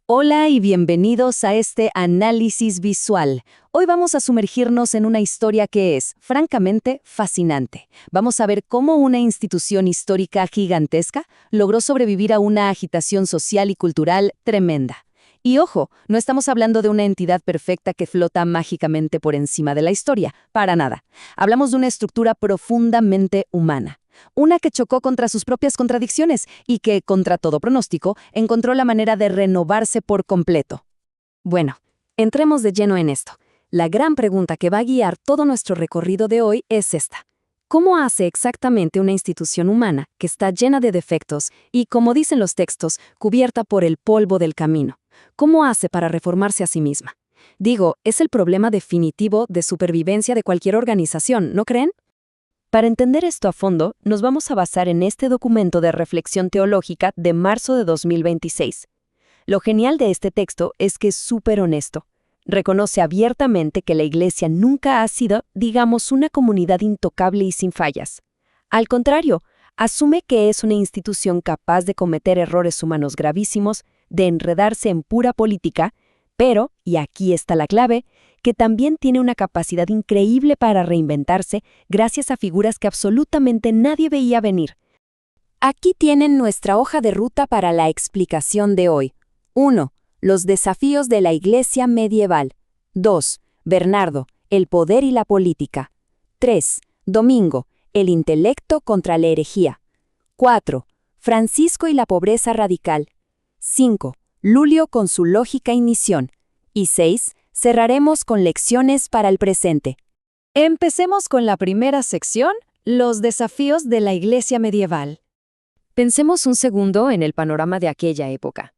Hola y bienvenidos a este análisis visual. Hoy vamos a sumergirnos en una historia que es, francamente, fascinante. Vamos a ver cómo una institución histórica gigantesca logró sobrevivir a una agitación social y cultural tremenda. Y ojo, no estamos hablando de una entidad perfecta que flota mágicamente por encima de la historia, para nada. Hablamos de una estructura profundamente humana. Una que chocó contra sus propias contradicciones y que, contra todo pronóstico, encontró la manera de renovarse por completo. Bueno, entremos de lleno en esto. La gran pregunta que va a guiar todo nuestro recorrido de hoy es esta. ¿Cómo hace exactamente una institución humana que está llena de defectos y, como dicen los textos, cubierta por el polvo del camino? ¿Cómo hace para reformarse a sí misma? Digo, es el problema definitivo de supervivencia de cualquier organización, ¿no creen? Para entender esto a fondo, nos vamos a basar en este documento de reflexión teológica de marzo de 2026. Lo genial de este texto es que es súper honesto. Reconoce abiertamente que la Iglesia nunca ha sido, digamos, una comunidad intocable y sin fallas. Al contrario, asume que es una institución capaz de cometer errores humanos gravísimos, de enredarse en pura política, pero, y aquí está la clave, que también tiene una capacidad increíble para reinventarse gracias a figuras que absolutamente nadie veía venir. Aquí tienen nuestra hoja de ruta para la explicación de hoy. 1. Los desafíos de la Iglesia medieval. 2. Bernardo, el poder y la política. 3. Domingo, el intelecto contra la herejía. 4. Francisco y la pobreza radical. 5. Lulio con su lógica y misión. Y 6. Cerraremos con lecciones para el presente. Empecemos con la primera sección, los desafíos de la Iglesia medieval. Pensemos un segundo en el panorama de aquella época.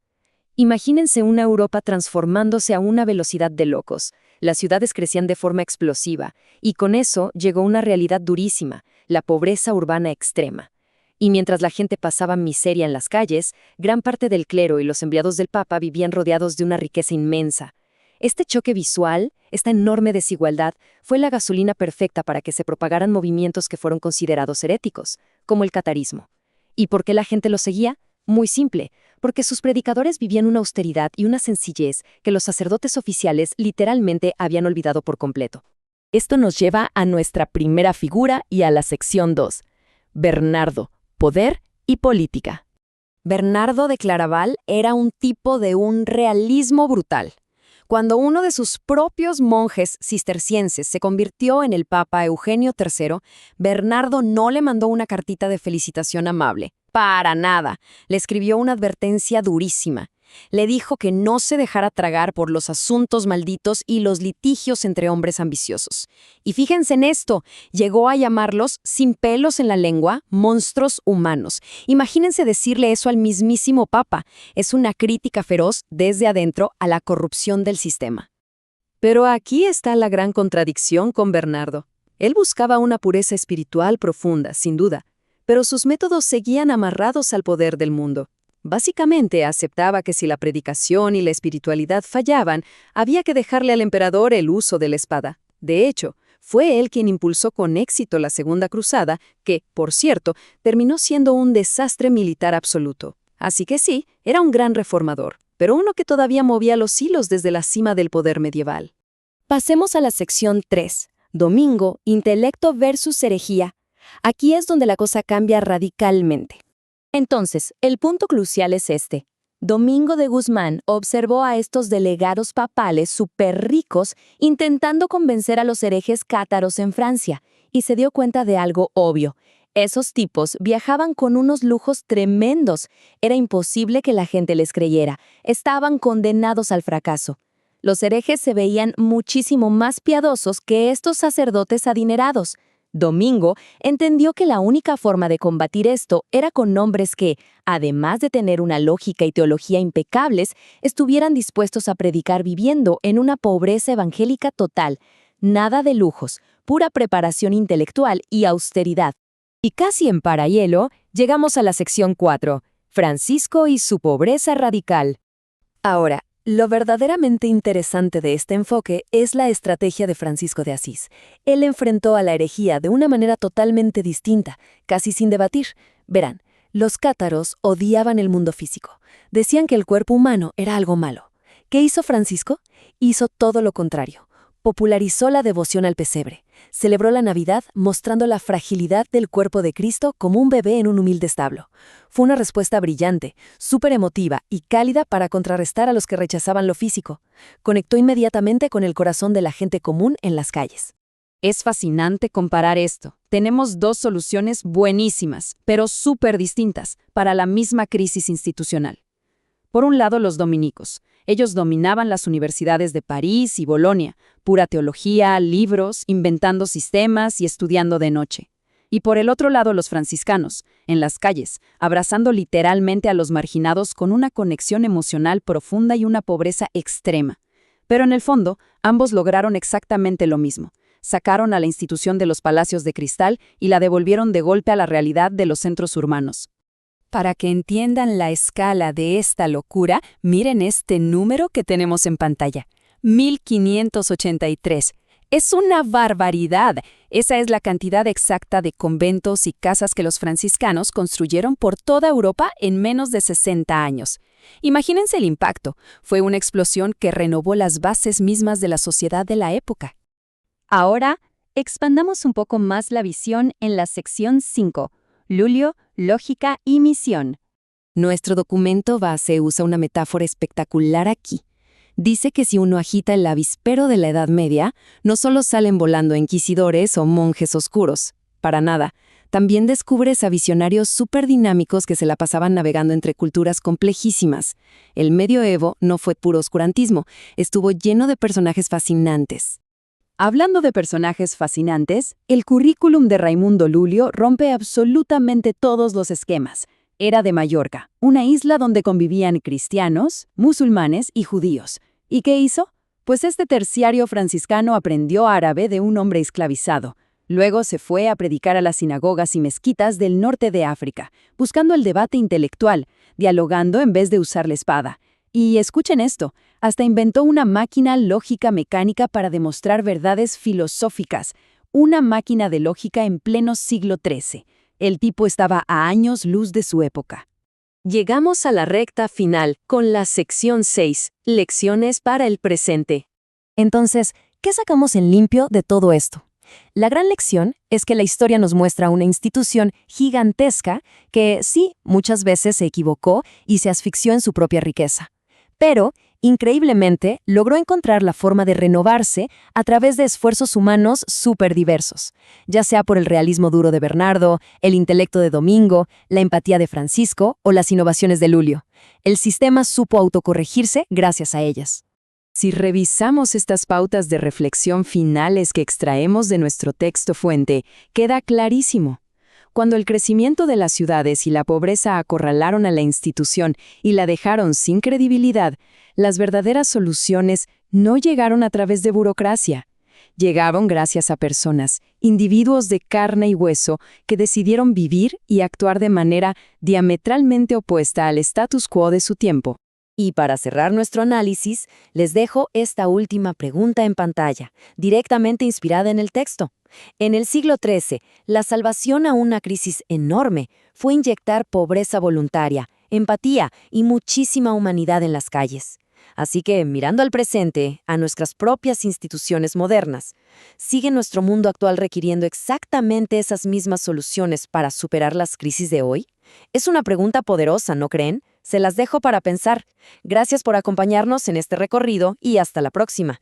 Imagínense una Europa transformándose a una velocidad de locos. Las ciudades crecían de forma explosiva, y con eso llegó una realidad durísima, la pobreza urbana extrema. Y mientras la gente pasaba miseria en las calles, gran parte del clero y los enviados del Papa vivían rodeados de una riqueza inmensa. Este choque visual, esta enorme desigualdad, fue la gasolina perfecta para que se propagaran movimientos que fueron considerados heréticos, como el catarismo. ¿Y por qué la gente lo seguía? Muy simple, porque sus predicadores vivían una austeridad y una sencillez que los sacerdotes oficiales literalmente habían olvidado por completo. Esto nos lleva a nuestra primera figura y a la sección 2. Bernardo, poder y política. Bernardo de Claraval era un tipo de un realismo brutal. Cuando uno de sus propios monjes cistercienses se convirtió en el Papa Eugenio III, Bernardo no le mandó una cartita de felicitación amable. Para nada. Le escribió una advertencia durísima. Le dijo que no se dejara tragar por los asuntos malditos y los litigios entre hombres ambiciosos. Y fíjense en esto, llegó a llamarlos, sin pelos en la lengua, monstruos humanos. Imagínense decirle eso al mismísimo Papa. Es una crítica feroz desde adentro a la corrupción del sistema. Pero aquí está la gran contradicción con Bernardo. Él buscaba una pureza espiritual profunda, sin duda, pero sus métodos seguían amarrados al poder del mundo. Básicamente aceptaba que si la predicación y la espiritualidad fallaban, había que dejarle al emperador el uso de la espada. De hecho, fue él quien impulsó con éxito la Segunda Cruzada, que, por cierto, terminó siendo un desastre militar absoluto. Así que sí, era un gran reformador, pero uno que todavía movía los hilos desde la cima del poder medieval. Pasemos a la sección 3. Domingo, intelecto versus herejía. Aquí es donde la cosa cambia radicalmente. Entonces, el punto crucial es este. Domingo de Guzmán observó a estos delegados papales súper ricos intentando convencer a los herejes cátaros en Francia y se dio cuenta de algo obvio. Esos tipos viajaban con unos lujos tremendos. Era imposible que la gente les creyera. Estaban condenados al fracaso. Los herejes se veían muchísimo más piadosos que estos sacerdotes adinerados. Domingo entendió que la única forma de combatir esto era con hombres que, además de tener una lógica y teología impecables, estuvieran dispuestos a predicar viviendo en una pobreza evangélica total. Nada de lujos, pura preparación intelectual y austeridad. Y casi en paralelo, llegamos a la sección 4, Francisco y su pobreza radical. Ahora, lo verdaderamente interesante de este enfoque es la estrategia de Francisco de Asís. Él enfrentó a la herejía de una manera totalmente distinta, casi sin debatir. Verán, Los cátaros odiaban el mundo físico. Decían que el cuerpo humano era algo malo. ¿Qué hizo Francisco? Hizo todo lo contrario. Popularizó la devoción al pesebre. Celebró la Navidad mostrando la fragilidad del cuerpo de Cristo como un bebé en un humilde establo. Fue una respuesta brillante, súper emotiva y cálida para contrarrestar a los que rechazaban lo físico. Conectó inmediatamente con el corazón de la gente común en las calles. Es fascinante comparar esto. Tenemos dos soluciones buenísimas, pero súper distintas, para la misma crisis institucional. Por un lado, los dominicos. Ellos dominaban las universidades de París y Bolonia, pura teología, libros, inventando sistemas y estudiando de noche. Y por el otro lado, los franciscanos, en las calles, abrazando literalmente a los marginados con una conexión emocional profunda y una pobreza extrema. Pero en el fondo, ambos lograron exactamente lo mismo. Sacaron a la institución de los palacios de cristal y la devolvieron de golpe a la realidad de los centros urbanos. Para que entiendan la escala de esta locura, miren este número que tenemos en pantalla. 1583. Es una barbaridad. Esa es la cantidad exacta de conventos y casas que los franciscanos construyeron por toda Europa en menos de 60 años. Imagínense el impacto. Fue una explosión que renovó las bases mismas de la sociedad de la época. Ahora, expandamos un poco más la visión en la sección 5. Lulio, lógica y misión. Nuestro documento base usa una metáfora espectacular aquí. Dice que si uno agita el avispero de la Edad Media, no solo salen volando inquisidores o monjes oscuros, para nada. También descubres a visionarios súper dinámicos que se la pasaban navegando entre culturas complejísimas. El medioevo no fue puro oscurantismo, estuvo lleno de personajes fascinantes. Hablando de personajes fascinantes, el currículum de Raimundo Lulio rompe absolutamente todos los esquemas. Era de Mallorca, una isla donde convivían cristianos, musulmanes y judíos. ¿Y qué hizo? Pues este terciario franciscano aprendió árabe de un hombre esclavizado. Luego se fue a predicar a las sinagogas y mezquitas del norte de África, buscando el debate intelectual, dialogando en vez de usar la espada. Y escuchen esto, hasta inventó una máquina lógica mecánica para demostrar verdades filosóficas, una máquina de lógica en pleno siglo XIII. El tipo estaba a años luz de su época. Llegamos a la recta final con la sección 6, lecciones para el presente. Entonces, ¿qué sacamos en limpio de todo esto? La gran lección es que la historia nos muestra una institución gigantesca que, sí, muchas veces se equivocó y se asfixió en su propia riqueza. Pero, increíblemente, logró encontrar la forma de renovarse a través de esfuerzos humanos súper diversos, ya sea por el realismo duro de Bernardo, el intelecto de Domingo, la empatía de Francisco o las innovaciones de Lulio. El sistema supo autocorregirse gracias a ellas. Si revisamos estas pautas de reflexión finales que extraemos de nuestro texto fuente, queda clarísimo. Cuando el crecimiento de las ciudades y la pobreza acorralaron a la institución y la dejaron sin credibilidad, las verdaderas soluciones no llegaron a través de burocracia. Llegaron gracias a personas, individuos de carne y hueso, que decidieron vivir y actuar de manera diametralmente opuesta al status quo de su tiempo. Y para cerrar nuestro análisis, les dejo esta última pregunta en pantalla, directamente inspirada en el texto. En el siglo XIII, la salvación a una crisis enorme fue inyectar pobreza voluntaria, empatía y muchísima humanidad en las calles. Así que, mirando al presente, a nuestras propias instituciones modernas, ¿sigue nuestro mundo actual requiriendo exactamente esas mismas soluciones para superar las crisis de hoy? Es una pregunta poderosa, ¿no creen? Se las dejo para pensar. Gracias por acompañarnos en este recorrido y hasta la próxima.